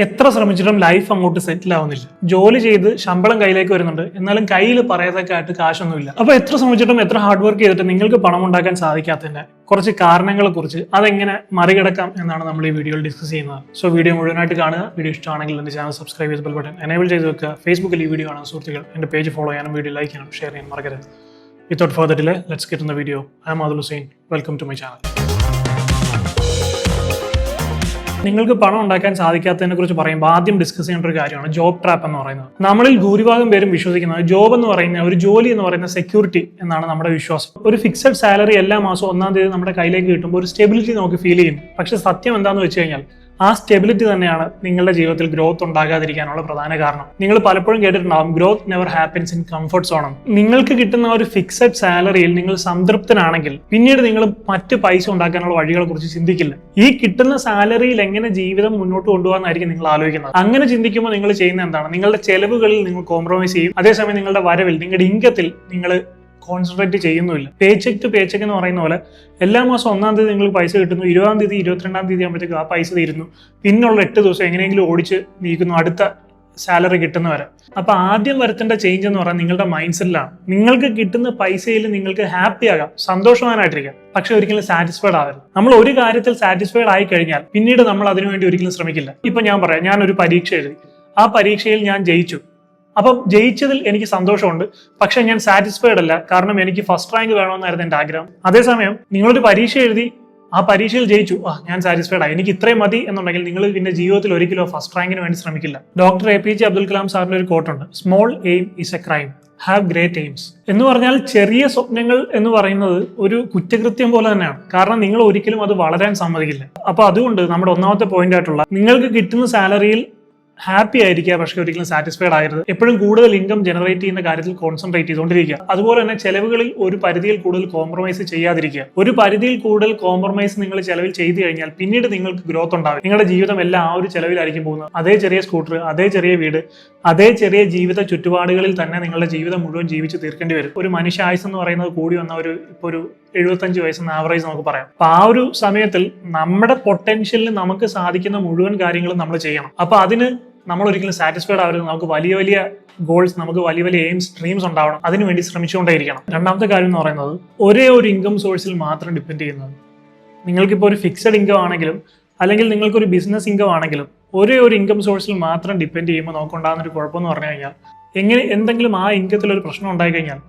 എത്ര ശ്രമിച്ചിട്ടും ലൈഫ് അങ്ങോട്ട് സെറ്റിൽ ആവുന്നില്ല. ജോലി ചെയ്ത് ശമ്പളം കയ്യിലേക്ക് വരുന്നുണ്ട്, എന്നാലും കയ്യിൽ പറയതൊക്കെ ആയിട്ട് കാശൊന്നുമില്ല. അപ്പൊ എത്ര ശ്രമിച്ചിട്ടും എത്ര ഹാർഡ് വർക്ക് ചെയ്തിട്ട് നിങ്ങൾക്ക് പണം ഉണ്ടാക്കാൻ സാധിക്കാത്തതിന്റെ കുറച്ച് കാരണങ്ങളെ കുറിച്ച് അതെങ്ങനെ മറികടക്കാം എന്നാണ് നമ്മൾ ഈ വീഡിയോയിൽ ഡിസ്കസ് ചെയ്യുന്നത്. സോ വീഡിയോ മുഴുവനായിട്ട് കാണുക. വീഡിയോ ഇഷ്ടമാണെങ്കിൽ എന്റെ ചാനൽ സബ്സ്ക്രൈബ് ചെയ്ത് ബെൽ ബട്ടൺ എനേബിൾ ചെയ്ത് വെക്കുക. ഫേസ്ബുക്കിൽ ഈ വീഡിയോ കാണുന്ന സുഹൃത്തുക്കൾ എന്റെ പേജ് ഫോളോ ചെയ്യാനും വീഡിയോ ലൈക്ക് ചെയ്യാനും ഷെയർ ചെയ്യാനും മറക്കരുത്. Without further delay, let's get in the video. I am Adil Hussain. Welcome to my channel. നിങ്ങൾക്ക് പണം ഉണ്ടാക്കാൻ സാധിക്കാത്തതിനെ കുറിച്ച് പറയുമ്പോൾ ആദ്യം ഡിസ്കസ് ചെയ്യേണ്ട ഒരു കാര്യമാണ് ജോബ് ട്രാപ്പ് എന്ന് പറയുന്നത്. നമ്മളിൽ ഭൂരിഭാഗം പേരും വിശ്വസിക്കുന്നത് ജോബ് എന്ന് പറയുന്ന ഒരു ജോലി എന്ന് പറയുന്ന സെക്യൂരിറ്റി എന്നാണ് നമ്മുടെ വിശ്വാസം. ഒരു ഫിക്സഡ് സാലറി എല്ലാ മാസവും 1-ാം തീയതി നമ്മുടെ കയ്യിലേക്ക് കിട്ടുമ്പോൾ ഒരു സ്റ്റെബിലിറ്റി നമുക്ക് ഫീൽ ചെയ്യും. പക്ഷെ സത്യം എന്താണെന്ന് വെച്ച് കഴിഞ്ഞാൽ ആ സ്റ്റെബിലിറ്റി തന്നെയാണ് നിങ്ങളുടെ ജീവിതത്തിൽ ഗ്രോത്ത് ഉണ്ടാകാതിരിക്കാനുള്ള പ്രധാന കാരണം. നിങ്ങൾ പലപ്പോഴും കേട്ടിട്ടുണ്ടാവും growth never happens in comfort zone. നിങ്ങൾക്ക് കിട്ടുന്ന ഒരു ഫിക്സഡ് സാലറിയിൽ നിങ്ങൾ സംതൃപ്തനാണെങ്കിൽ പിന്നീട് നിങ്ങൾ മറ്റ് പൈസ ഉണ്ടാക്കാനുള്ള വഴികളെ കുറിച്ച് ചിന്തിക്കില്ല. ഈ കിട്ടുന്ന സാലറിയിൽ എങ്ങനെ ജീവിതം മുന്നോട്ട് കൊണ്ടുപോകാന്നായിരിക്കും നിങ്ങൾ ആലോചിക്കുന്നത്. അങ്ങനെ ചിന്തിക്കുമ്പോൾ നിങ്ങൾ ചെയ്യുന്ന എന്താണ്? നിങ്ങളുടെ ചെലവുകളിൽ നിങ്ങൾ കോംപ്രമൈസ് ചെയ്യും. അതേസമയം നിങ്ങളുടെ വരവിൽ, നിങ്ങളുടെ ഇൻകത്തിൽ നിങ്ങൾ കോൺസെൻട്രേറ്റ് ചെയ്യുന്നില്ല. പേ ചെക്ക് ടു പേ ചെക്ക് എന്ന് പറയുന്ന പോലെ എല്ലാ മാസം 1-ാം തീയതി നിങ്ങൾക്ക് പൈസ കിട്ടുന്നു, 20-ാം തീയതി 22-ാം തീയതി ആകുമ്പോഴത്തേക്ക് ആ പൈസ തീരുന്നു. പിന്നുള്ള 8 ദിവസം എങ്ങനെയെങ്കിലും ഓടിച്ച് നീക്കുന്നു അടുത്ത സാലറി കിട്ടുന്നവരെ. അപ്പൊ ആദ്യം വരുത്തേണ്ട ചേഞ്ച് എന്ന് പറയുന്നത് നിങ്ങളുടെ മൈൻഡ് സെറ്റിലാണ്. നിങ്ങൾക്ക് കിട്ടുന്ന പൈസയിൽ നിങ്ങൾക്ക് ഹാപ്പി ആകാം, സന്തോഷവാനായിട്ടിരിക്കാം, പക്ഷെ ഒരിക്കലും സാറ്റിസ്ഫൈഡ് ആവരുത്. നമ്മൾ ഒരു കാര്യത്തിൽ സാറ്റിസ്ഫൈഡ് ആയി കഴിഞ്ഞാൽ പിന്നീട് നമ്മൾ അതിനുവേണ്ടി ഒരിക്കലും ശ്രമിക്കില്ല. ഇപ്പൊ ഞാൻ പറയാം, ഞാനൊരു പരീക്ഷ എഴുതി, ആ പരീക്ഷയിൽ ഞാൻ ജയിച്ചു. അപ്പം ജയിച്ചതിൽ എനിക്ക് സന്തോഷമുണ്ട്, പക്ഷെ ഞാൻ സാറ്റിസ്ഫൈഡ് അല്ല. കാരണം എനിക്ക് ഫസ്റ്റ് റാങ്ക് വേണമെന്നായിരുന്നു എൻ്റെ ആഗ്രഹം. അതേസമയം നിങ്ങളൊരു പരീക്ഷ എഴുതി, ആ പരീക്ഷയിൽ ജയിച്ചു, ഞാൻ സാറ്റിസ്ഫൈഡ് ആയി, എനിക്ക് ഇത്രയും മതി എന്നുണ്ടെങ്കിൽ നിങ്ങൾ പിന്നെ ജീവിതത്തിൽ ഒരിക്കലും ഫസ്റ്റ് റാങ്കിന് വേണ്ടി ശ്രമിക്കില്ല. ഡോക്ടർ APJ അബ്ദുൽ കലാം സാറിന്റെ ഒരു കോട്ടുണ്ട്, small aim is a crime, have great aims എന്ന് പറഞ്ഞാൽ ചെറിയ സ്വപ്നങ്ങൾ എന്ന് പറയുന്നത് ഒരു കുറ്റകൃത്യം പോലെ തന്നെയാണ്. കാരണം നിങ്ങൾ ഒരിക്കലും അത് വളരാൻ സമ്മതിക്കില്ല. അപ്പൊ അതുകൊണ്ട് നമ്മുടെ ഒന്നാമത്തെ പോയിന്റ് ആയിട്ടുള്ള നിങ്ങൾക്ക് കിട്ടുന്ന സാലറിയിൽ ഹാപ്പി ആയിരിക്കുക, പക്ഷെ ഒരിക്കലും സാറ്റിസ്ഫൈഡ് ആകരുത്. എപ്പോഴും കൂടുതൽ ഇൻകം ജനറേറ്റ് ചെയ്യുന്ന കാര്യത്തിൽ കോൺസെൻട്രേറ്റ് ചെയ്തുകൊണ്ടിരിക്കുക. അതുപോലെ തന്നെ ചെലവുകളിൽ ഒരു പരിധിയിൽ കൂടുതൽ കോംപ്രമൈസ് ചെയ്യാതിരിക്കുക. ഒരു പരിധിയിൽ കൂടുതൽ കോംപ്രമൈസ് നിങ്ങൾ ചെലവിൽ ചെയ്തു കഴിഞ്ഞാൽ പിന്നീട് നിങ്ങൾക്ക് ഗ്രോത്ത് ഉണ്ടാവും. നിങ്ങളുടെ ജീവിതം എല്ലാം ആ ഒരു ചെലവിലായിരിക്കും പോകുന്നത്. അതേ ചെറിയ സ്കൂട്ടർ, അതേ ചെറിയ വീട്, അതേ ചെറിയ ജീവിത ചുറ്റുപാടുകളിൽ തന്നെ നിങ്ങളുടെ ജീവിതം മുഴുവൻ ജീവിച്ച് തീർക്കേണ്ടി വരും. ഒരു മനുഷ്യ ആയുസ് എന്ന് പറയുന്നത് കൂടി വന്ന ഒരു 75 വയസ്സെന്ന് ആവറേജ് നമുക്ക് പറയാം. അപ്പൊ ആ ഒരു സമയത്തിൽ നമ്മുടെ പൊട്ടൻഷ്യലിന് നമുക്ക് സാധിക്കുന്ന മുഴുവൻ കാര്യങ്ങളും നമ്മൾ ചെയ്യണം. അപ്പൊ അതിന് നമ്മൾ ഒരിക്കലും സാറ്റിസ്ഫൈഡ് ആവരുത്. നമുക്ക് വലിയ വലിയ ഗോൾസ്, നമുക്ക് വലിയ വലിയ എയിംസ്, ഡ്രീംസ് ഉണ്ടാവണം. അതിനുവേണ്ടി ശ്രമിച്ചുകൊണ്ടേയിരിക്കണം. രണ്ടാമത്തെ കാര്യം എന്ന് പറയുന്നത് ഒരേ ഒരു ഇൻകം സോഴ്സിൽ മാത്രം ഡിപ്പെൻഡ് ചെയ്യുന്നത്. നിങ്ങൾക്കിപ്പോൾ ഒരു ഫിക്സഡ് ഇൻകം ആണെങ്കിലും അല്ലെങ്കിൽ നിങ്ങൾക്കൊരു ബിസിനസ് ഇൻകം ആണെങ്കിലും ഒരേ ഒരു ഇൻകം സോഴ്സിൽ മാത്രം ഡിപ്പെൻഡ് ചെയ്യുമ്പോൾ നമുക്കുണ്ടാകുന്ന ഒരു കുഴപ്പമെന്ന് പറഞ്ഞു കഴിഞ്ഞാൽ എന്തെങ്കിലും ആ ഇൻകത്തിൽ ഒരു പ്രശ്നം ഉണ്ടായി കഴിഞ്ഞാൽ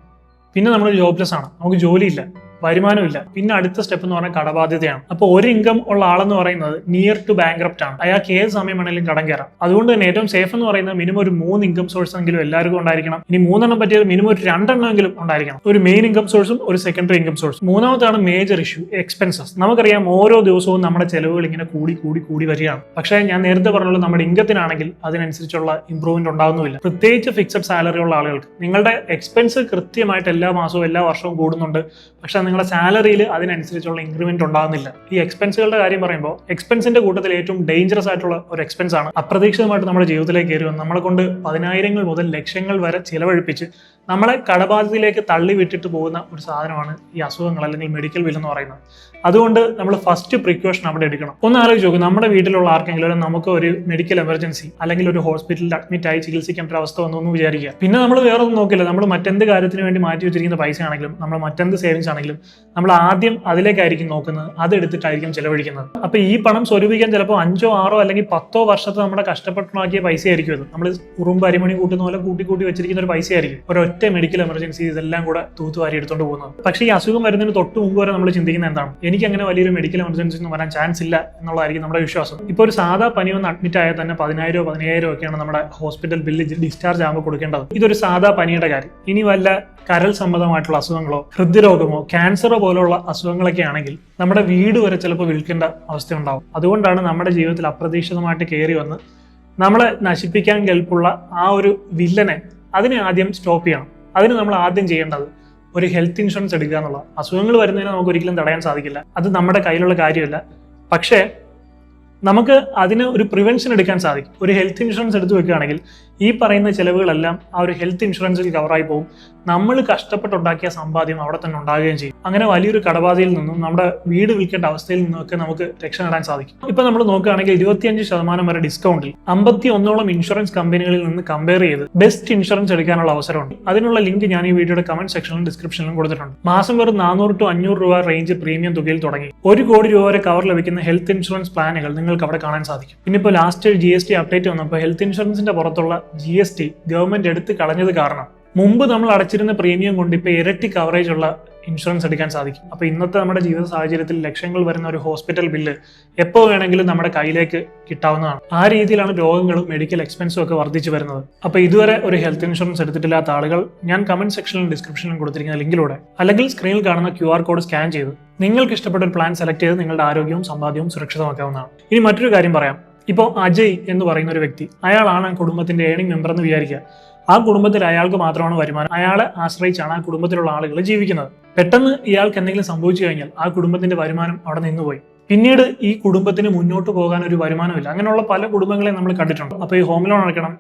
പിന്നെ നമ്മൾ ജോബ്ലെസ് ആണ്, നമുക്ക് ജോലിയില്ല, വരുമാനമില്ല. പിന്നെ അടുത്ത സ്റ്റെപ്പ് എന്ന് പറഞ്ഞാൽ കടബാധ്യതയാണ്. അപ്പോൾ ഒരു ഇൻകം ഉള്ള ആളെന്ന് പറയുന്നത് നിയർ ടു ബാങ്ക്രപ്റ്റ് ആണ്. അയാൾക്ക് ഏത് സമയം വേണമെങ്കിലും കടം കയറാം. അതുകൊണ്ട് തന്നെ ഏറ്റവും സേഫ് എന്ന് പറയുന്നത് മിനിമം ഒരു 3 ഇൻകം സോഴ്സ് എങ്കിലും എല്ലാവർക്കും ഉണ്ടായിരിക്കണം. ഇനി 3 പറ്റിയത് മിനിമം ഒരു 2 എങ്കിലും ഉണ്ടായിരിക്കണം. ഒരു മെയിൻ ഇൻകം സോഴ്സും ഒരു സെക്കൻഡറി ഇൻകം സോഴ്സും. മൂന്നാമതാണ് മേജർ ഇഷ്യൂ, എക്സ്പെൻസസ്. നമുക്കറിയാം ഓരോ ദിവസവും നമ്മുടെ ചെലവുകൾ ഇങ്ങനെ കൂടി വരികയാണ്. പക്ഷേ ഞാൻ നേരത്തെ പറഞ്ഞുള്ള നമ്മുടെ ഇൻകത്തിനാണെങ്കിൽ അതിനനുസരിച്ചുള്ള ഇംപ്രൂവ്മെന്റ് ഉണ്ടാകുന്നില്ല. പ്രത്യേകിച്ച് ഫിക്സഡ് സാലറി ഉള്ള ആളുകൾക്ക് നിങ്ങളുടെ എക്സ്പെൻസ് കൃത്യമായിട്ട് എല്ലാ മാസവും എല്ലാ വർഷവും കൂടുന്നുണ്ട്, പക്ഷെ നിങ്ങളുടെ സാലറിയിൽ അതിനനുസരിച്ചുള്ള ഇൻക്രിമെന്റ് ഉണ്ടാകുന്നില്ല. ഈ എക്സ്പെൻസുകളുടെ കാര്യം പറയുമ്പോൾ എക്സ്പെൻസിന്റെ കൂട്ടത്തിൽ ഏറ്റവും ഡേഞ്ചറസ് ആയിട്ടുള്ള ഒരു എക്സ്പെൻസ് ആണ് അപ്രതീക്ഷിതമായിട്ട് നമ്മുടെ ജീവിതത്തിലേക്ക് കയറി വന്ന് നമ്മളെ കൊണ്ട് 10,000 മുതൽ ലക്ഷങ്ങൾ വരെ ചിലവഴിപ്പിച്ച് നമ്മളെ കടബാധ്യതയിലേക്ക് തള്ളി വിട്ടിട്ട് പോകുന്ന ഒരു സാധനമാണ് ഈ അസുഖങ്ങൾ അല്ലെങ്കിൽ മെഡിക്കൽ ബിൽ എന്ന് പറയുന്നത്. അതുകൊണ്ട് നമ്മൾ ഫസ്റ്റ് പ്രിക്കോഷൻ അവിടെ എടുക്കണം. ഒന്ന് ആലോചിച്ച് നോക്കും, നമ്മുടെ വീട്ടിലുള്ള ആർക്കെങ്കിലും നമുക്ക് ഒരു മെഡിക്കൽ എമർജൻസി അല്ലെങ്കിൽ ഒരു ഹോസ്പിറ്റലിൽ അഡ്മിറ്റ് ആയി ചികിത്സിക്കേണ്ട ഒരു അവസ്ഥ വന്നു വിചാരിക്കുക. പിന്നെ നമ്മൾ വേറെ ഒന്നും നോക്കില്ല. നമ്മൾ മറ്റെന്ത് കാര്യത്തിന് വേണ്ടി മാറ്റി വെച്ചിരിക്കുന്ന പൈസ ആണെങ്കിലും നമ്മൾ മറ്റെന്ത് സേവിങ്സ് ആണെങ്കിലും നമ്മൾ ആദ്യം അതിലേക്കായിരിക്കും നോക്കുന്നത്, അതെടുത്തിട്ടായിരിക്കും ചെലവഴിക്കുന്നത്. അപ്പൊ ഈ പണം സ്വരൂപിക്കാൻ ചിലപ്പോൾ 5, 6 അല്ലെങ്കിൽ 10 വർഷത്തെ നമ്മുടെ കഷ്ടപ്പെട്ടുണ്ടാക്കിയ പൈസ ആയിരിക്കും അത്. നമ്മൾ ഉറുമ്പ് അരിമണി കൂട്ടുന്ന പോലെ കൂട്ടി വെച്ചിരിക്കുന്ന ഒരു പൈസ ആയിരിക്കും. ഒരൊറ്റ മെഡിക്കൽ എമർജൻസി ഇതെല്ലാം കൂടെ തൂത്തുവാരി എടുത്തുകൊണ്ട് പോകുന്നത്. പക്ഷേ ഈ അസുഖം വരുന്നതിന് തൊട്ട് മുമ്പ് വരെ നമ്മൾ ചിന്തിക്കുന്നത് എന്താണ്? എനിക്ക് അങ്ങനെ വലിയൊരു മെഡിക്കൽ എമർജൻസി ഒന്നും വരാൻ ചാൻസ് ഇല്ല എന്നുള്ളതായിരിക്കും നമ്മുടെ വിശ്വാസം. ഇപ്പോൾ ഒരു സാധാ പനി വന്ന് അഡ്മിറ്റ് ആയാൽ തന്നെ 10,000 15,000 ഒക്കെയാണ് നമ്മുടെ ഹോസ്പിറ്റൽ ബില്ല് ഡിസ്ചാർജ് ആകുമ്പോൾ കൊടുക്കേണ്ടത്. ഇതൊരു സാധാ പനിയുടെ കാര്യം. ഇനി വല്ല കരൾ സംബന്ധമായിട്ടുള്ള അസുഖങ്ങളോ ഹൃദ്രോഗമോ ക്യാൻസറോ പോലുള്ള അസുഖങ്ങളൊക്കെ ആണെങ്കിൽ നമ്മുടെ വീട് വരെ ചിലപ്പോൾ വിൽക്കേണ്ട അവസ്ഥ ഉണ്ടാവും. അതുകൊണ്ടാണ് നമ്മുടെ ജീവിതത്തിൽ അപ്രതീക്ഷിതമായിട്ട് കയറി വന്ന് നമ്മളെ നശിപ്പിക്കാൻ കെൽപ്പുള്ള ആ ഒരു വില്ലനെ അതിനെ ആദ്യം സ്റ്റോപ്പ് ചെയ്യണം. അതിന് നമ്മൾ ആദ്യം ചെയ്യേണ്ടത് ഒരു ഹെൽത്ത് ഇൻഷുറൻസ് എടുക്കുക എന്നുള്ളത്. അസുഖങ്ങൾ വരുന്നതിന് നമുക്ക് ഒരിക്കലും തടയാൻ സാധിക്കില്ല, അത് നമ്മുടെ കയ്യിലുള്ള കാര്യമല്ല. പക്ഷേ നമുക്ക് അതിന് ഒരു പ്രിവെൻഷൻ എടുക്കാൻ സാധിക്കും. ഒരു ഹെൽത്ത് ഇൻഷുറൻസ് എടുത്തു വെക്കുകയാണെങ്കിൽ ഈ പറയുന്ന ചിലവുകളെല്ലാം ആ ഒരു ഹെൽത്ത് ഇൻഷുറൻസിൽ കവറായി പോകും. നമ്മൾ കഷ്ടപ്പെട്ടുണ്ടാക്കിയ സമ്പാദ്യം അവിടെ തന്നെ ഉണ്ടാകുകയും ചെയ്യും. അങ്ങനെ വലിയൊരു കടബാധയിൽ നിന്നും നമ്മുടെ വീട് വിൽക്കേണ്ട അവസ്ഥയിൽ നിന്നൊക്കെ നമുക്ക് രക്ഷ നേടാൻ സാധിക്കും. ഇപ്പൊ നമ്മൾ നോക്കുകയാണെങ്കിൽ 25% വരെ ഡിസ്കൗണ്ടിൽ 51ഓളം ഇൻഷുറൻസ് കമ്പനികളിൽ നിന്ന് കമ്പയർ ചെയ്ത് ബെസ്റ്റ് ഇൻഷുറൻസ് എടുക്കാനുള്ള അവസരമുണ്ട്. അതിനുള്ള ലിങ്ക് ഞാൻ ഈ വീഡിയോയുടെ കമന്റ് സെക്ഷനിലും ഡിസ്ക്രിപ്ഷനിലും കൊടുത്തിട്ടുണ്ട്. മാസം വെറും 400 to 500 രൂപ റേഞ്ച് പ്രീമിയം തുകയിൽ തുടങ്ങി 1 കോടി രൂപ വരെ കവർ ലഭിക്കുന്ന ഹെൽത്ത് ഇൻഷുറൻസ് പ്ലാനുകൾ നിങ്ങൾക്ക് അവിടെ കാണാൻ സാധിക്കും. ഇന്നിപ്പോൾ ലാസ്റ്റ് GST അപ്ഡേറ്റ് വന്നപ്പോൾ ഹെൽത്ത് ഇൻഷുറൻസിന്റെ പുറത്തുള്ള GST ഗവൺമെന്റ് എടുത്ത് കളഞ്ഞത് കാരണം മുമ്പ് നമ്മൾ അടച്ചിരുന്ന പ്രീമിയം കൊണ്ട് ഇപ്പോൾ ഇരട്ടി കവറേജ് ഉള്ള ഇൻഷുറൻസ് എടുക്കാൻ സാധിക്കും. അപ്പോൾ ഇന്നത്തെ നമ്മുടെ ജീവിത സാഹചര്യത്തിൽ ലക്ഷങ്ങൾ വരുന്ന ഒരു ഹോസ്പിറ്റൽ ബില്ല് എപ്പോൾ വേണമെങ്കിലും നമ്മുടെ കയ്യിലേക്ക് കിട്ടാവുന്നതാണ്. ആ രീതിയിലാണ് രോഗങ്ങളും മെഡിക്കൽ എക്സ്പെൻസും ഒക്കെ വർദ്ധിച്ചു വരുന്നത്. അപ്പോൾ ഇതുവരെ ഒരു ഹെൽത്ത് ഇൻഷുറൻസ് എടുത്തിട്ടില്ലാത്ത ആളുകൾ ഞാൻ കമന്റ് സെക്ഷനിലും ഡിസ്ക്രിപ്ഷനിലും കൊടുത്തിരിക്കുന്ന ലിങ്കിലൂടെ അല്ലെങ്കിൽ സ്ക്രീനിൽ കാണുന്ന QR കോഡ് സ്കാൻ ചെയ്ത് നിങ്ങൾക്ക് ഇഷ്ടപ്പെട്ട ഒരു പ്ലാൻ സെലക്ട് ചെയ്ത് നിങ്ങളുടെ ആരോഗ്യവും സമ്പാദ്യവും സുരക്ഷിതമാക്കാവുന്നതാണ്. ഇനി മറ്റൊരു കാര്യം പറയാം. ഇപ്പോൾ അജയ് എന്ന് പറയുന്ന ഒരു വ്യക്തി, അയാളാണ് ആ കുടുംബത്തിന്റെ ഏണിംഗ് മെമ്പർ എന്ന് വിചാരിക്കുക. ആ കുടുംബത്തിൽ അയാൾക്ക് മാത്രമാണ് വരുമാനം. അയാളെ ആശ്രയിച്ചാണ് ആ കുടുംബത്തിലുള്ള ആളുകൾ ജീവിക്കുന്നത്. പെട്ടെന്ന് ഇയാൾക്ക് എന്തെങ്കിലും സംഭവിച്ചു കഴിഞ്ഞാൽ ആ കുടുംബത്തിന്റെ വരുമാനം അവിടെ നിന്നുപോയി. പിന്നീട് ഈ കുടുംബത്തിന് മുന്നോട്ട് പോകാൻ ഒരു വരുമാനമില്ല. അങ്ങനെയുള്ള പല കുടുംബങ്ങളെ നമ്മൾ കണ്ടിട്ടുണ്ട്. അപ്പോൾ ഈ ഹോം ലോൺ അടയ്ക്കണം,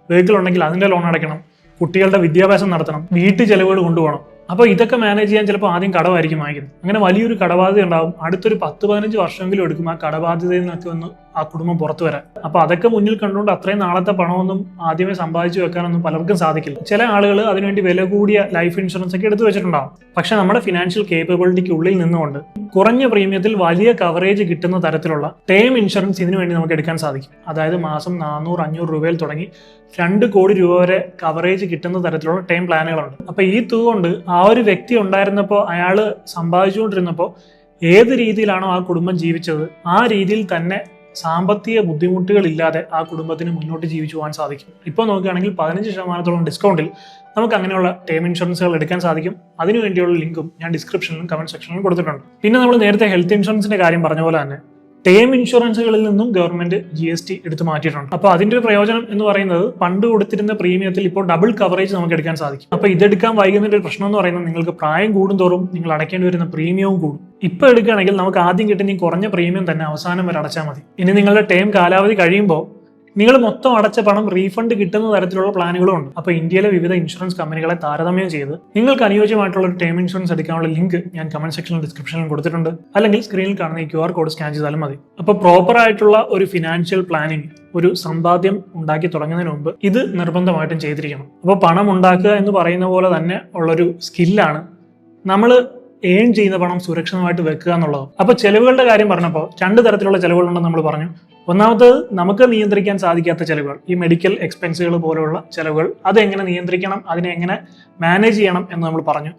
വെഹിക്കിൾ ഉണ്ടെങ്കിൽ അതിന്റെ ലോൺ അടയ്ക്കണം, കുട്ടികളുടെ വിദ്യാഭ്യാസം നടത്തണം, വീട്ടു ചെലവുകൾ കൊണ്ടുപോകണം. അപ്പോൾ ഇതൊക്കെ മാനേജ് ചെയ്യാൻ ചിലപ്പോൾ ആദ്യം കടമായിരിക്കും വാങ്ങിക്കുന്നത്. അങ്ങനെ വലിയൊരു കടബാധ്യത ഉണ്ടാവും. അടുത്തൊരു 10-15 വർഷമെങ്കിലും എടുക്കും ആ കടബാധ്യതയിൽ നിന്നൊക്കെ ഒന്ന് ആ കുടുംബം പുറത്തു വരാൻ. അപ്പോൾ അതൊക്കെ മുന്നിൽ കണ്ടുകൊണ്ട് അത്രയും നാളത്തെ പണമൊന്നും ആദ്യമേ സമ്പാദിച്ചു വെക്കാനൊന്നും പലർക്കും സാധിക്കില്ല. ചില ആളുകൾ അതിനുവേണ്ടി വില കൂടിയ ലൈഫ് ഇൻഷുറൻസ് ഒക്കെ എടുത്തു വെച്ചിട്ടുണ്ടാവും. പക്ഷെ നമ്മുടെ ഫിനാൻഷ്യൽ കേപ്പബിലിറ്റിക്ക് ഉള്ളിൽ നിന്നുകൊണ്ട് കുറഞ്ഞ പ്രീമിയത്തിൽ വലിയ കവറേജ് കിട്ടുന്ന തരത്തിലുള്ള ടേം ഇൻഷുറൻസ് ഇതിനു വേണ്ടി നമുക്ക് എടുക്കാൻ സാധിക്കും. അതായത് മാസം 400-500 രൂപയിൽ തുടങ്ങി 2 കോടി രൂപ വരെ കവറേജ് കിട്ടുന്ന തരത്തിലുള്ള ടേം പ്ലാനുകളുണ്ട്. അപ്പൊ ഈ തുക കൊണ്ട് ആ ഒരു വ്യക്തി ഉണ്ടായിരുന്നപ്പോൾ അയാൾ സമ്പാദിച്ചുകൊണ്ടിരുന്നപ്പോൾ ഏത് രീതിയിലാണോ ആ കുടുംബം ജീവിച്ചത് ആ രീതിയിൽ തന്നെ സാമ്പത്തിക ബുദ്ധിമുട്ടുകൾ ഇല്ലാതെ ആ കുടുംബത്തിന് മുന്നോട്ട് ജീവിച്ചു പോകാൻ സാധിക്കും. ഇപ്പോൾ നോക്കുകയാണെങ്കിൽ 15% ഡിസ്കൗണ്ടിൽ നമുക്ക് അങ്ങനെയുള്ള ടേം ഇൻഷുറൻസുകൾ എടുക്കാൻ സാധിക്കും. അതിനുവേണ്ടിയുള്ള ലിങ്കും ഞാൻ ഡിസ്ക്രിപ്ഷനിലും കമന്റ് സെക്ഷനിലും കൊടുത്തിട്ടുണ്ട്. പിന്നെ നമ്മൾ നേരത്തെ ഹെൽത്ത് ഇൻഷുറൻസിന്റെ കാര്യം പറഞ്ഞ പോലെ തന്നെ ടേം ഇൻഷുറൻസുകളിൽ നിന്നും ഗവൺമെന്റ് GST എടുത്തു മാറ്റിയിട്ടുണ്ട്. അപ്പോൾ അതിന്റെ ഒരു പ്രയോജനം എന്ന് പറയുന്നത് പണ്ട് കൊടുത്തിരുന്ന പ്രീമിയത്തിൽ ഇപ്പോൾ ഡബിൾ കവറേജ് നമുക്ക് എടുക്കാൻ സാധിക്കും. അപ്പോൾ ഇതെടുക്കാൻ വൈകുന്നതിന്റെ ഒരു പ്രശ്നം എന്ന് പറയുന്നത് നിങ്ങൾക്ക് പ്രായം കൂടുന്തോറും നിങ്ങൾ അടയ്ക്കേണ്ടി വരുന്ന പ്രീമിയവും കൂടും. ഇപ്പോൾ എടുക്കുകയാണെങ്കിൽ നമുക്ക് ആദ്യം കിട്ടുന്ന ഈ കുറഞ്ഞ പ്രീമിയം തന്നെ അവസാനം വരെ അടച്ചാൽ മതി. ഇനി നിങ്ങളുടെ ടേം കാലാവധി കഴിയുമ്പോൾ നിങ്ങൾ മൊത്തം അടച്ച പണം റീഫണ്ട് കിട്ടുന്ന തരത്തിലുള്ള പ്ലാനുകളും ഉണ്ട്. അപ്പോൾ ഇന്ത്യയിലെ വിവിധ ഇൻഷുറൻസ് കമ്പനികളെ താരതമ്യം ചെയ്ത് നിങ്ങൾക്ക് അനുയോജ്യമായിട്ടുള്ള ഒരു ടേം ഇൻഷുറൻസ് എടുക്കാനുള്ള ലിങ്ക് ഞാൻ കമന്റ് സെക്ഷനിലും ഡിസ്ക്രിപ്ഷനിലും കൊടുത്തിട്ടുണ്ട്. അല്ലെങ്കിൽ സ്ക്രീനിൽ കാണുന്ന ഈ QR കോഡ് സ്കാൻ ചെയ്താലും മതി. അപ്പോൾ പ്രോപ്പർ ആയിട്ടുള്ള ഒരു ഫിനാൻഷ്യൽ പ്ലാനിങ്, ഒരു സമ്പാദ്യം ഉണ്ടാക്കി തുടങ്ങുന്നതിന് മുമ്പ് ഇത് നിർബന്ധമായിട്ടും ചെയ്തിരിക്കണം. അപ്പോൾ പണം ഉണ്ടാക്കുക എന്ന് പറയുന്ന പോലെ തന്നെ ഉള്ളൊരു സ്കില്ലാണ് നമ്മൾ ഏൺ ചെയ്യുന്ന പണം സുരക്ഷിതമായിട്ട് വെക്കുക എന്നുള്ളത്. അപ്പോൾ ചെലവുകളുടെ കാര്യം പറഞ്ഞപ്പോൾ 2 തരത്തിലുള്ള ചെലവുകളുണ്ടെന്ന് നമ്മൾ പറഞ്ഞു. ഒന്നാമത്തത് നമുക്ക് നിയന്ത്രിക്കാൻ സാധിക്കാത്ത ചെലവുകൾ, ഈ മെഡിക്കൽ എക്സ്പെൻസുകൾ പോലുള്ള ചെലവുകൾ, അതെങ്ങനെ നിയന്ത്രിക്കണം, അതിനെ എങ്ങനെ മാനേജ് ചെയ്യണം എന്ന് നമ്മൾ പറഞ്ഞു.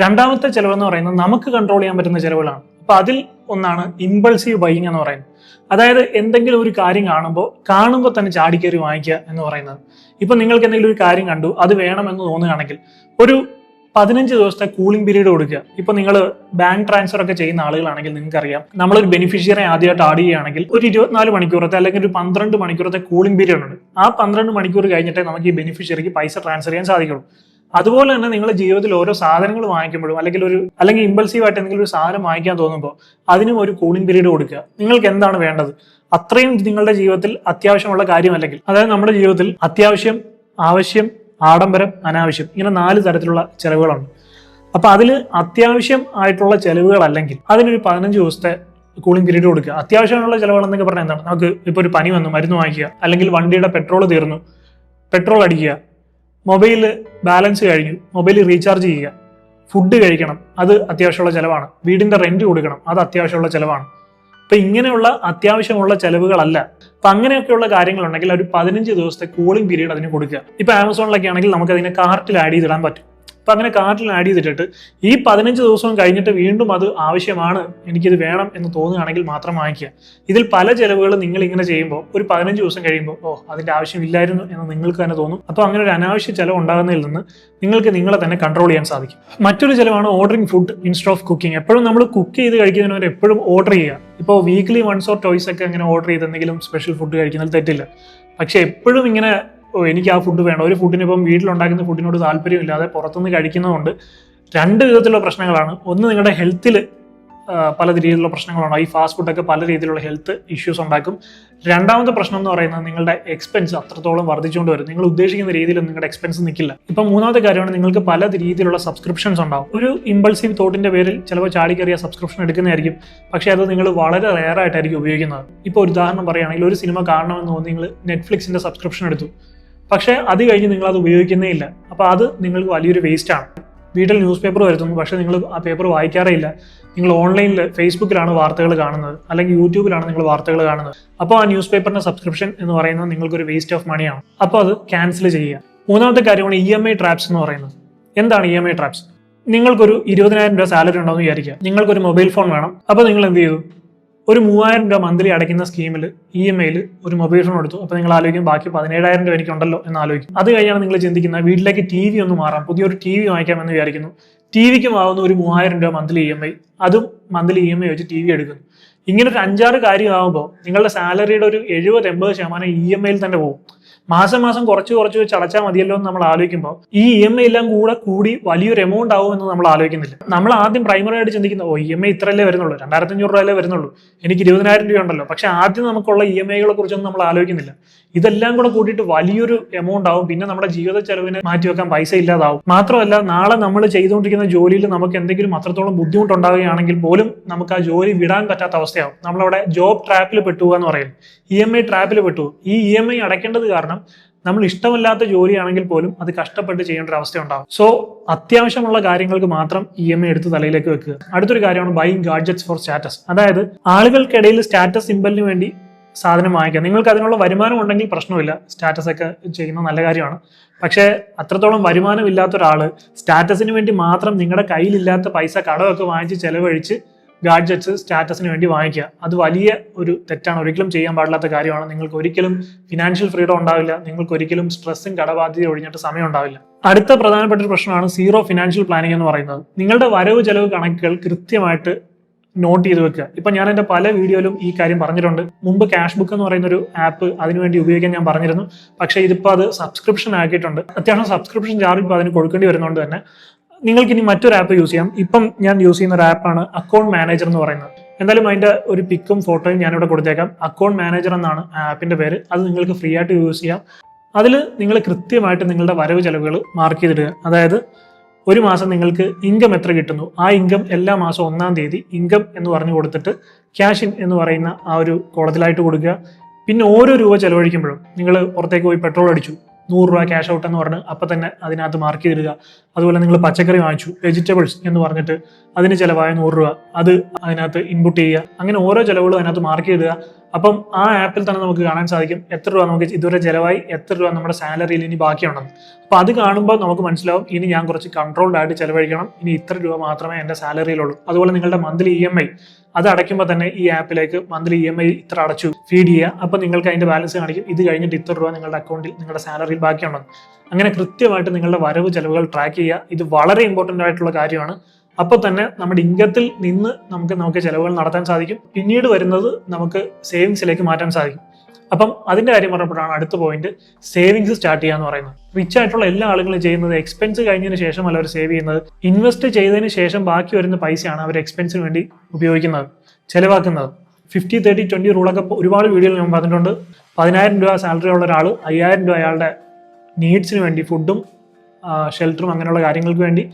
രണ്ടാമത്തെ ചെലവെന്ന് പറയുന്നത് നമുക്ക് കൺട്രോൾ ചെയ്യാൻ പറ്റുന്ന ചെലവുകളാണ്. അപ്പോൾ അതിൽ ഒന്നാണ് ഇമ്പൾസീവ് ബൈയിങ് എന്ന് പറയുന്നത്. അതായത് എന്തെങ്കിലും ഒരു കാര്യം കാണുമ്പോൾ തന്നെ ചാടിക്കയറി വാങ്ങിക്കുക എന്ന് പറയുന്നത്. ഇപ്പം നിങ്ങൾക്ക് എന്തെങ്കിലും ഒരു കാര്യം കണ്ടു, അത് വേണമെന്ന് തോന്നുകയാണെങ്കിൽ ഒരു 15 ദിവസത്തെ കൂളിംഗ് പീരീഡ് കൊടുക്കുക. ഇപ്പൊ നിങ്ങൾ ബാങ്ക് ട്രാൻസ്ഫർ ഒക്കെ ചെയ്യുന്ന ആളുകളാണെങ്കിൽ നിങ്ങൾക്കറിയാം, നമ്മളൊരു ബെനിഫിഷ്യറി ആദ്യമായിട്ട് ആഡ് ചെയ്യുകയാണെങ്കിൽ ഒരു 24 മണിക്കൂറത്തെ അല്ലെങ്കിൽ ഒരു 12 മണിക്കൂറത്തെ കൂളിംഗ് പീരീഡ് ഉണ്ട്. ആ 12 മണിക്കൂർ കഴിഞ്ഞിട്ടേ നമുക്ക് ഈ ബെനിഫിഷ്യറിക്ക് പൈസ ട്രാൻസ്ഫർ ചെയ്യാൻ സാധിക്കുള്ളൂ. അതുപോലെ തന്നെ നിങ്ങളുടെ ജീവിതത്തിൽ ഓരോ സാധനങ്ങൾ വാങ്ങിക്കുമ്പോഴും അല്ലെങ്കിൽ ഇമ്പൾസീവ് ആയിട്ട് എന്തെങ്കിലും ഒരു സാധനം വാങ്ങിക്കാൻ തോന്നുമ്പോൾ അതിനും ഒരു കൂളിംഗ് പീരീഡ് കൊടുക്കുക. നിങ്ങൾക്ക് എന്താണ് വേണ്ടത്, അത്രയും നിങ്ങളുടെ ജീവിതത്തിൽ അത്യാവശ്യമുള്ള കാര്യമല്ലെങ്കിൽ, അതായത് നമ്മുടെ ജീവിതത്തിൽ അത്യാവശ്യം, ആവശ്യം, ആഡംബരം, അനാവശ്യം, ഇങ്ങനെ 4 തരത്തിലുള്ള ചെലവുകളുണ്ട്. അപ്പൊ അതിൽ അത്യാവശ്യം ആയിട്ടുള്ള ചെലവുകൾ അല്ലെങ്കിൽ അതിനൊരു 15 ദിവസത്തെ കൂളിംഗ് പീരീഡ് കൊടുക്കുക. അത്യാവശ്യമുള്ള ചെലവുകൾ എന്നൊക്കെ പറഞ്ഞാൽ എന്താണ്, നമുക്ക് ഇപ്പോൾ ഒരു പനി വന്നു മരുന്ന് വാങ്ങിക്കുക, അല്ലെങ്കിൽ വണ്ടിയുടെ പെട്രോൾ തീർന്നു പെട്രോൾ അടിക്കുക, മൊബൈൽ ബാലൻസ് കഴിഞ്ഞു മൊബൈൽ റീചാർജ് ചെയ്യുക, ഫുഡ് കഴിക്കണം അത് അത്യാവശ്യമുള്ള ചെലവാണ്, വീടിന്റെ റെന്റ് കൊടുക്കണം അത് അത്യാവശ്യമുള്ള ചെലവാണ്. അപ്പൊ ഇങ്ങനെയുള്ള അത്യാവശ്യമുള്ള ചെലവുകളല്ല. അപ്പൊ അങ്ങനെയൊക്കെയുള്ള കാര്യങ്ങളുണ്ടെങ്കിൽ ഒരു 15 ദിവസത്തെ കൂളിംഗ് പീരീഡ് അതിന് കൊടുക്കുക. ഇപ്പൊ ആമസോണിലൊക്കെ ആണെങ്കിൽ നമുക്ക് അതിനെ കാർട്ടിൽ ആഡ് ചെയ്തിടാൻ പറ്റും. അപ്പൊ അങ്ങനെ കാർട്ടിൽ ആഡ് ചെയ്തിട്ടിട്ട് ഈ 15 ദിവസവും കഴിഞ്ഞിട്ട് വീണ്ടും അത് ആവശ്യമാണ്, എനിക്കിത് വേണം എന്ന് തോന്നുകയാണെങ്കിൽ മാത്രം വാങ്ങിക്കുക. ഇതിൽ പല ചെലവുകളും നിങ്ങൾ ഇങ്ങനെ ചെയ്യുമ്പോൾ ഒരു 15 ദിവസം കഴിയുമ്പോൾ അതിന്റെ ആവശ്യമില്ലായിരുന്നു എന്ന് നിങ്ങൾക്ക് തന്നെ തോന്നും. അപ്പോൾ അങ്ങനെ ഒരു അനാവശ്യ ചെലവ് ഉണ്ടാകുന്നതിൽ നിന്ന് നിങ്ങൾക്ക് നിങ്ങളെ തന്നെ കൺട്രോൾ ചെയ്യാൻ സാധിക്കും. മറ്റൊരു ചെലവാണ് ordering food instead of cooking. എപ്പോഴും നമ്മൾ കുക്ക് ചെയ്ത് കഴിക്കുന്നതിന് എപ്പോഴും ഓർഡർ ചെയ്യുക. ഇപ്പോൾ വീക്ക്ലി വൺസ് ഓർ ടോയ്സ് ഒക്കെ അങ്ങനെ ഓർഡർ ചെയ്ത് എന്തെങ്കിലും സ്പെഷ്യൽ ഫുഡ് കഴിക്കുന്നതിൽ തെറ്റില്ല. പക്ഷെ എപ്പോഴും ഇങ്ങനെ എനിക്ക് ആ ഫുഡ് വേണം, ഒരു ഫുഡിന് ഇപ്പം വീട്ടിലുണ്ടാക്കുന്ന ഫുഡിനോട് താല്പര്യമില്ലാതെ പുറത്തുനിന്ന് കഴിക്കുന്നതുകൊണ്ട് 2 വിധത്തിലുള്ള പ്രശ്നങ്ങളാണ്. ഒന്ന്, നിങ്ങളുടെ ഹെൽത്തിൽ പല രീതിയിലുള്ള പ്രശ്നങ്ങളുണ്ടാകും. ഈ ഫാസ്റ്റ് ഫുഡൊക്കെ പല രീതിയിലുള്ള ഹെൽത്ത് ഇഷ്യൂസ് ഉണ്ടാക്കും. രണ്ടാമത്തെ പ്രശ്നം എന്ന് പറയുന്നത് നിങ്ങളുടെ എക്സ്പെൻസ് അത്രത്തോളം വർദ്ധിച്ചുകൊണ്ട് വരും. നിങ്ങൾ ഉദ്ദേശിക്കുന്ന രീതിയിൽ നിങ്ങളുടെ എക്സ്പെൻസ് നിൽക്കില്ല. ഇപ്പം മൂന്നാമത്തെ കാര്യമാണ് നിങ്ങൾക്ക് പല രീതിയിലുള്ള സബ്സ്ക്രിപ്ഷൻസ് ഉണ്ടാവും. ഒരു ഇമ്പൾസീവ് തോട്ടിന്റെ പേരിൽ ചിലപ്പോൾ ചാടിക്കറിയ സബ്സ്ക്രിപ്ഷൻ എടുക്കുന്നതായിരിക്കും, പക്ഷേ അത് നിങ്ങൾ വളരെ റെയർ ആയിട്ടായിരിക്കും ഉപയോഗിക്കുന്നത്. ഇപ്പോൾ ഒരു ഉദാഹരണം പറയുകയാണെങ്കിൽ ഒരു സിനിമ കാണണമെന്ന് തോന്നി നിങ്ങൾ നെറ്റ്ഫ്ലിക്സിന്റെ സബ്സ്ക്രിപ്ഷൻ എടുത്തു, പക്ഷേ അത് കഴിഞ്ഞ് നിങ്ങൾ അത് ഉപയോഗിക്കുന്നേ ഇല്ല. അപ്പോൾ അത് നിങ്ങൾക്ക് വലിയൊരു വേസ്റ്റ് ആണ്. വീട്ടിൽ ന്യൂസ് പേപ്പർ വരുത്തുന്നു, പക്ഷേ നിങ്ങൾ ആ പേപ്പർ വായിക്കാറേ ഇല്ല. നിങ്ങൾ ഓൺലൈനിൽ ഫേസ്ബുക്കിലാണ് വാർത്തകൾ കാണുന്നത്, അല്ലെങ്കിൽ യൂട്യൂബിലാണ് നിങ്ങൾ വാർത്തകൾ കാണുന്നത്. അപ്പോൾ ആ ന്യൂസ് പേപ്പറിന്റെ സബ്സ്ക്രിപ്ഷൻ എന്ന് പറയുന്നത് നിങ്ങൾക്കൊരു വേസ്റ്റ് ഓഫ് മണിയാണ്. അപ്പോൾ അത് ക്യാൻസൽ ചെയ്യുക. മൂന്നാമത്തെ കാര്യമാണ് EMI ട്രാപ്സ് എന്ന് പറയുന്നത്. എന്താണ് EMI ട്രാപ്സ്? നിങ്ങൾക്കൊരു 20,000 രൂപ സാലറി ഉണ്ടെന്ന് വിചാരിക്കുക. നിങ്ങൾക്കൊരു മൊബൈൽ ഫോൺ വേണം. അപ്പോൾ നിങ്ങൾ എന്ത് ചെയ്തു? ഒരു 3,000 രൂപ മന്ത്ലി അടയ്ക്കുന്ന സ്കീമിൽ EMIയിൽ ഒരു മൊബൈൽ ഫോൺ എടുത്തു. അപ്പോൾ നിങ്ങൾ ആലോചിക്കും ബാക്കി 17,000 രൂപ എനിക്കുണ്ടല്ലോ എന്ന് ആലോചിക്കും. അത് കഴിഞ്ഞാണ് നിങ്ങൾ ചിന്തിക്കുന്നത് വീട്ടിലേക്ക് TV ഒന്ന് മാറാം, പുതിയൊരു TV വാങ്ങിക്കാമെന്ന് വിചാരിക്കുന്നു. TVക്കും ആവുന്ന ഒരു 3,000 രൂപ മന്ത്ലി EMI, അതും മന്ത്ലി EMI വെച്ച് TV എടുക്കുന്നു. ഇങ്ങനെ ഒരു 5-6 കാര്യമാകുമ്പോൾ നിങ്ങളുടെ സാലറിയുടെ ഒരു 70-80% EMIയിൽ തന്നെ പോകും. മാസം മാസം കുറച്ച് വെച്ച് അടച്ചാൽ മതിയല്ലോ എന്ന് നമ്മൾ ആലോചിക്കുമ്പോൾ ഈ EMI എല്ലാം കൂടി വലിയൊരു എമൗണ്ട് ആവുമെന്ന് നമ്മൾ ആലോചിക്കുന്നില്ല. നമ്മൾ ആദ്യം പ്രൈമറി ആയിട്ട് ചിന്തിക്കുന്ന EMI ഇത്രയല്ലേ വരുന്നുള്ളൂ, 2,500 രൂപയല്ലേ വരുന്നുള്ളൂ, എനിക്ക് 20,000 രൂപ ഉണ്ടല്ലോ. പക്ഷെ ആദ്യം നമുക്കുള്ള EMIകളെ കുറിച്ചൊന്നും നമ്മൾ ആലോചിക്കുന്നില്ല. ഇതെല്ലാം കൂടെ കൂട്ടിയിട്ട് വലിയൊരു എമൗണ്ട് ആവും. പിന്നെ നമ്മുടെ ജീവിത ചെലവിന് മാറ്റിവെക്കാൻ പൈസ ഇല്ലാതാവും. മാത്രമല്ല നാളെ നമ്മൾ ചെയ്തുകൊണ്ടിരിക്കുന്ന ജോലിയിൽ നമുക്ക് എന്തെങ്കിലും അത്രത്തോളം ബുദ്ധിമുട്ടുണ്ടാവുകയാണെങ്കിൽ പോലും നമുക്ക് ആ ജോലി വിടാൻ പറ്റാത്ത അവസ്ഥയാവും. നമ്മളവിടെ ജോബ് ട്രാപ്പിൽ പെട്ടുക എന്ന് പറയും, EMI ട്രാപ്പിൽ പെട്ടു. ഈ EMI അടയ്ക്കേണ്ടത് കാരണം നമ്മൾ ഇഷ്ടമല്ലാത്ത ജോലിയാണെങ്കിൽ പോലും അത് കഷ്ടപ്പെട്ട് ചെയ്യേണ്ട ഒരു അവസ്ഥ ഉണ്ടാവും. സോ അത്യാവശ്യമുള്ള കാര്യങ്ങൾക്ക് മാത്രം EMI എടുത്ത് തലയിലേക്ക് വെക്കുക. അടുത്തൊരു കാര്യമാണ് ബൈയിങ് ഗാഡ്ജറ്റ്സ് ഫോർ സ്റ്റാറ്റസ്. അതായത് ആളുകൾക്കിടയിൽ സ്റ്റാറ്റസ് സിമ്പലിന് വേണ്ടി സാധനം വാങ്ങിക്കാം. നിങ്ങൾക്ക് അതിനുള്ള വരുമാനം ഉണ്ടെങ്കിൽ പ്രശ്നമില്ല, സ്റ്റാറ്റസ് ഒക്കെ ചെയ്യുന്നത് നല്ല കാര്യമാണ്. പക്ഷേ അത്രത്തോളം വരുമാനം ഇല്ലാത്ത ഒരാൾ സ്റ്റാറ്റസിന് വേണ്ടി മാത്രം നിങ്ങളുടെ കയ്യിലില്ലാത്ത പൈസ കടമൊക്കെ വാങ്ങിച്ച് ചെലവഴിച്ച് ഗാഡ്ജറ്റ്സ് സ്റ്റാറ്റസിന് വേണ്ടി വാങ്ങിക്കുക. അത് വലിയ ഒരു തെറ്റാണ്, ഒരിക്കലും ചെയ്യാൻ പാടില്ലാത്ത കാര്യമാണ്. നിങ്ങൾക്ക് ഒരിക്കലും ഫിനാൻഷ്യൽ ഫ്രീഡം ഉണ്ടാവില്ല, നിങ്ങൾക്ക് ഒരിക്കലും സ്ട്രെസ്സും കടബാധ്യത ഒഴിഞ്ഞിട്ട് സമയം ഉണ്ടാവില്ല. അടുത്ത പ്രധാനപ്പെട്ട ഒരു പ്രശ്നമാണ് സീറോ ഫിനാൻഷ്യൽ പ്ലാനിങ് എന്ന് പറയുന്നത്. നിങ്ങളുടെ വരവ് ചെലവ് കണക്കുകൾ കൃത്യമായിട്ട് നോട്ട് ചെയ്ത് വെക്കുക. ഇപ്പൊ ഞാൻ എൻ്റെ പല വീഡിയോയിലും ഈ കാര്യം പറഞ്ഞിട്ടുണ്ട്. മുമ്പ് ക്യാഷ് ബുക്ക് എന്ന് പറയുന്ന ഒരു ആപ്പ് അതിനുവേണ്ടി ഉപയോഗിക്കാൻ ഞാൻ പറഞ്ഞിരുന്നു. പക്ഷേ ഇതിപ്പോൾ അത് സബ്സ്ക്രിപ്ഷൻ ആക്കിയിട്ടുണ്ട്. അത്യാവശ്യം സബ്സ്ക്രിപ്ഷൻ ചാർജ് ഇപ്പോൾ അതിന് കൊടുക്കേണ്ടി വരുന്നതുകൊണ്ട് തന്നെ നിങ്ങൾക്ക് ഇനി മറ്റൊരു ആപ്പ് യൂസ് ചെയ്യാം. ഇപ്പം ഞാൻ യൂസ് ചെയ്യുന്ന ഒരു ആപ്പാണ് അക്കൗണ്ട് മാനേജർ എന്ന് പറയുന്നത്. എന്തായാലും അതിന്റെ ഒരു പിക്കും ഫോട്ടോയും ഞാനിവിടെ കൊടുത്തേക്കാം. അക്കൗണ്ട് മാനേജർ എന്നാണ് ആപ്പിന്റെ പേര്. അത് നിങ്ങൾക്ക് ഫ്രീ ആയിട്ട് യൂസ് ചെയ്യാം. അതിൽ നിങ്ങൾ കൃത്യമായിട്ട് നിങ്ങളുടെ വരവ് ചെലവുകൾ മാർക്ക് ചെയ്തിടുക. അതായത് ഒരു മാസം നിങ്ങൾക്ക് ഇൻകം എത്ര കിട്ടുന്നു, ആ ഇൻകം എല്ലാ മാസവും 1-ാം തീയതി ഇൻകം എന്ന് പറഞ്ഞു കൊടുത്തിട്ട് ക്യാഷ് ഇൻ എന്ന് പറയുന്ന ആ ഒരു കോളത്തിലായിട്ട് കൊടുക്കുക. പിന്നെ ഓരോ രൂപ ചെലവഴിക്കുമ്പോഴും നിങ്ങൾ പുറത്തേക്ക് പോയി പെട്രോൾ അടിച്ചു, 100 രൂപ ക്യാഷ് ഔട്ട് എന്ന് പറഞ്ഞ് അപ്പം തന്നെ അതിനകത്ത് മാർക്ക് ചെയ്തിടുക. അതുപോലെ നിങ്ങൾ പച്ചക്കറി വാങ്ങിച്ചു, വെജിറ്റബിൾസ് എന്ന് പറഞ്ഞിട്ട് അതിന് ചിലവായ 100 രൂപ അത് അതിനകത്ത് ഇൻപുട്ട് ചെയ്യുക. അങ്ങനെ ഓരോ ചിലവുകളും അതിനകത്ത് മാർക്ക് ചെയ്തിടുക. അപ്പം ആ ആപ്പിൽ തന്നെ നമുക്ക് കാണാൻ സാധിക്കും എത്ര രൂപ നമുക്ക് ഇതുവരെ ചിലവായി, എത്ര രൂപ നമ്മുടെ സാലറിയിൽ ഇനി ബാക്കിയുണ്ടെന്ന്. അപ്പോൾ അത് കാണുമ്പോൾ നമുക്ക് മനസ്സിലാവും ഇനി ഞാൻ കുറച്ച് കൺട്രോൾഡ് ആയിട്ട് ചിലവഴിക്കണം, ഇനി ഇത്ര രൂപ മാത്രമേ എൻ്റെ സാലറിയിലുള്ളൂ. അതുപോലെ നിങ്ങളുടെ മന്ത്ലി EMI അത് അടയ്ക്കുമ്പോൾ തന്നെ ഈ ആപ്പിലേക്ക് മന്ത്ലി EMI ഇത്ര അടച്ചു ഫീഡ് ചെയ്യുക. അപ്പോൾ നിങ്ങൾക്ക് അതിൻ്റെ ബാലൻസ് കാണിക്കും, ഇത് കഴിഞ്ഞിട്ട് ഇത്ര രൂപ നിങ്ങളുടെ അക്കൗണ്ടിൽ നിങ്ങളുടെ സാലറിയിൽ ബാക്കിയുണ്ടെന്ന്. അങ്ങനെ കൃത്യമായിട്ട് നിങ്ങളുടെ വരവ് ചെലവുകൾ ട്രാക്ക് ചെയ്യുക. ഇത് വളരെ ഇമ്പോർട്ടൻ്റ് ആയിട്ടുള്ള കാര്യമാണ്. അപ്പോൾ തന്നെ നമ്മുടെ ഇൻകത്തിൽ നിന്ന് നമുക്ക് ചിലവുകൾ നടത്താൻ സാധിക്കും. പിന്നീട് വരുന്നത് നമുക്ക് സേവിങ്സിലേക്ക് മാറ്റാൻ സാധിക്കും. അപ്പം അതിന്റെ കാര്യം പറഞ്ഞപ്പോഴാണ് അടുത്ത പോയിന്റ് സേവിങ്സ് സ്റ്റാർട്ട് ചെയ്യുക എന്ന് പറയുന്നത്. റിച്ച് ആയിട്ടുള്ള എല്ലാ ആളുകളും ചെയ്യുന്നത് എക്സ്പെൻസ് കഴിഞ്ഞതിന് ശേഷമല്ല അവർ സേവ് ചെയ്യുന്നത്. ഇൻവെസ്റ്റ് ചെയ്തതിന് ശേഷം ബാക്കി വരുന്ന പൈസയാണ് അവർ എക്സ്പെൻസിന് വേണ്ടി ഉപയോഗിക്കുന്നത്, ചെലവാക്കുന്നത്. 50-30-20 റൂളൊക്കെ ഒരുപാട് വീഡിയോയിൽ ഞാൻ പറഞ്ഞിട്ടുണ്ട്. 10,000 രൂപ സാലറി ഉള്ള ഒരാൾ 5,000 രൂപ അയാളുടെ നീഡ്സിന് വേണ്ടി, ഫുഡും ഷെൽട്ടറും അങ്ങനെയുള്ള കാര്യങ്ങൾക്ക് വേണ്ടി,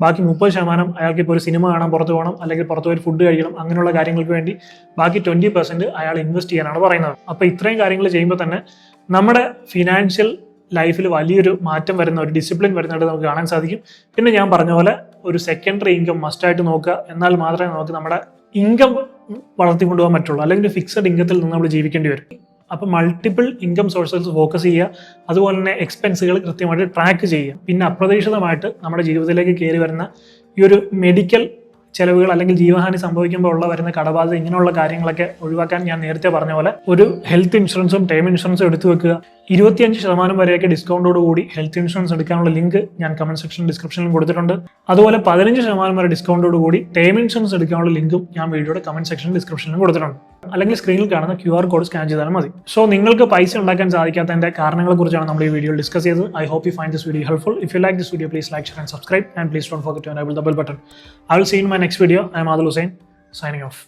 ബാക്കി 30% അയാൾക്ക് ഇപ്പോൾ ഒരു സിനിമ കാണാൻ പുറത്ത് പോകണം, അല്ലെങ്കിൽ പുറത്ത് പോയി ഫുഡ് കഴിക്കണം, അങ്ങനെയുള്ള കാര്യങ്ങൾക്ക് വേണ്ടി ബാക്കി 20% അയാൾ ഇൻവെസ്റ്റ് ചെയ്യാനാണ് പറയുന്നത്. അപ്പോൾ ഇത്രയും കാര്യങ്ങൾ ചെയ്യുമ്പോൾ തന്നെ നമ്മുടെ ഫിനാൻഷ്യൽ ലൈഫിൽ വലിയൊരു മാറ്റം വരുന്ന, ഒരു ഡിസിപ്ലിൻ വരുന്നതായിട്ട് നമുക്ക് കാണാൻ സാധിക്കും. പിന്നെ ഞാൻ പറഞ്ഞ പോലെ ഒരു സെക്കൻഡറി ഇൻകം മസ്റ്റായിട്ട് നോക്കുക. എന്നാൽ മാത്രമേ നമുക്ക് നമ്മുടെ ഇൻകം വളർത്തിക്കൊണ്ടുപോകാൻ പറ്റുള്ളൂ. അല്ലെങ്കിൽ ഒരു ഫിക്സഡ് ഇൻകത്തിൽ നിന്ന് നമ്മൾ ജീവിക്കേണ്ടി വരും. അപ്പം മൾട്ടിപ്പിൾ ഇൻകം സോഴ്സസ് ഫോക്കസ് ചെയ്യുക. അതുപോലെ തന്നെ എക്സ്പെൻസുകൾ കൃത്യമായിട്ട് ട്രാക്ക് ചെയ്യുക. പിന്നെ അപ്രതീക്ഷിതമായിട്ട് നമ്മുടെ ജീവിതത്തിലേക്ക് കയറി വരുന്ന ഈ ഒരു മെഡിക്കൽ ചെലവുകൾ അല്ലെങ്കിൽ ജീവഹാനി സംഭവിക്കുമ്പോൾ വരുന്ന കടബാധ്യത, ഇങ്ങനെയുള്ള കാര്യങ്ങളൊക്കെ ഒഴിവാക്കാൻ ഞാൻ നേരത്തെ പറഞ്ഞ പോലെ ഒരു ഹെൽത്ത് ഇൻഷുറൻസും ടേം ഇൻഷുറൻസും എടുത്തു വെക്കുക. 25% വരെയൊക്കെ ഡിസ്കൗണ്ടോട് കൂടി ഹെൽത്ത് ഇൻഷുറൻസ് എടുക്കാനുള്ള ലിങ്ക് ഞാൻ കമന്റ് സെക്ഷൻ ഡിസ്ക്രിപ്ഷനിൽ കൊടുത്തിട്ടുണ്ട്. അതുപോലെ 15% വരെ ഡിസ്കൗണ്ടോട് കൂടി ടേം ഇൻഷുറൻസ് എടുക്കാനുള്ള ലിങ്കും ഞാൻ വീഡിയോയുടെ കമന്റ് സെക്ഷൻ ഡിസ്ക്രിപ്ഷനിലും കൊടുത്തിട്ടുണ്ട്. അല്ലെങ്കിൽ സ്ക്രീനിൽ കാണുന്ന QR കോഡ് സ്കാൻ ചെയ്താലും മതി. സോ നിങ്ങൾക്ക് പൈസ ഉണ്ടാക്കാൻ സാധിക്കാത്തതിന്റെ കാരണങ്ങളെ കുറിച്ചാണ് നമ്മൾ ഈ വീഡിയോയിൽ ഡിസ്കസ് ചെയ്തത്. I hope you find this video helpful. If you like this video, please like, share and subscribe, and please don't forget to enable the bell button. I will see you in my next video. I am Adil Hussain. Signing off.